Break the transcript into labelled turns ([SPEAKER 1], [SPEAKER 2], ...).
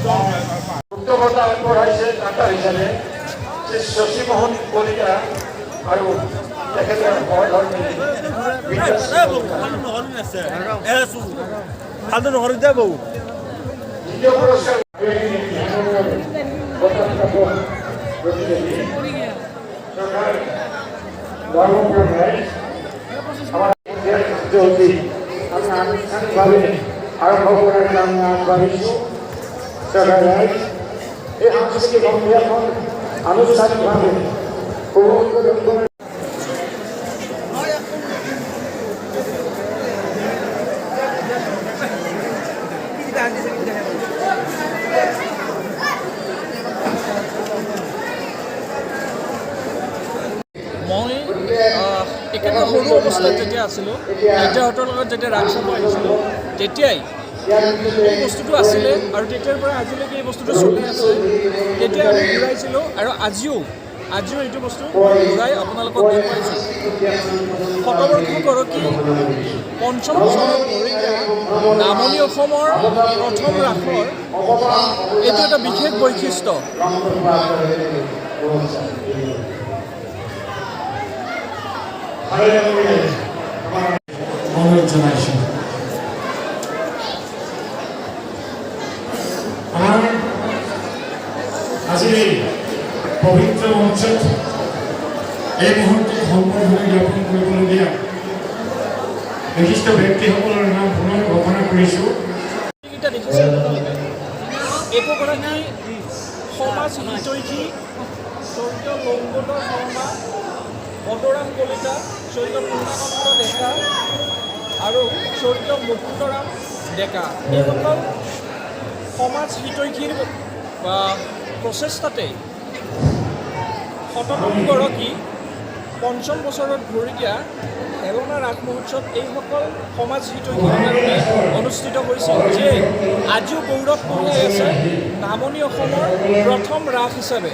[SPEAKER 1] উদ্যোগতা আগবঢ়াইছে ডাক্তৰ হিচাপে শশীমোহন কলিতা আৰু তেখেতৰ সহধৰ্মী দ্বিতীয় পুৰস্কাৰ আৰম্ভ কৰাৰ কাৰণে আগবাঢ়িছোঁ। এই সাংস্কৃতিক সন্ধিয়াখন আনুষ্ঠানিকভাৱে
[SPEAKER 2] মই একেবাৰে সৰু অৱস্থাত যেতিয়া আছিলোঁ, আইতাহঁতৰ লগত যেতিয়া ৰাস চাব আহিছিলোঁ, তেতিয়াই এই বস্তুটো আছিলে আৰু তেতিয়াৰ পৰা আজিলৈকে এই বস্তুটো চলি আছে। তেতিয়া আমি ঘূৰাইছিলোঁ আৰু আজিও এইটো বস্তু ঘূৰাই আপোনালোকক দেখুৱাইছোঁ। শতবৰ্ষগৰাকী পঞ্চম বছৰত ধৰি নামনি অসমৰ প্ৰথম ৰাসৰ এইটো এটা বিশেষ বৈশিষ্ট্য।
[SPEAKER 3] অনুৰোধ জনাইছোঁ। আমাৰ আজি পবিত্ৰ মঞ্চত এই মুহূৰ্তত সম্পূৰ্ণভাৱে জ্ঞাপন কৰিবলগীয়া বিশিষ্ট ব্যক্তিসকলৰ নাম পুনৰ ঘোষণা কৰিছোঁ।
[SPEAKER 2] একোগৰাকী সমাজ হিতৈষী স্বৰ্গীয় লংগোদৰ শৰ্মা, বদৰাম কলিতা, স্বৰ্গীয় পূৰ্ণানন্দ ডেকা আৰু স্বৰ্গীয় মুকুন্দৰাম ডেকা, এইসকল সমাজ হিতৈষীৰ প্ৰচেষ্টাতে শততমগৰাকী পঞ্চম বছৰত ভৰিগীয়া হেলনা ৰাস মহোৎসৱ এইসকল সমাজ হিতৈষীৰ কাৰণে অনুষ্ঠিত হৈছিল, যে আজিও গৌৰৱ কঢ়িয়াই আছে নামনি অসমৰ প্ৰথম ৰাস হিচাপে।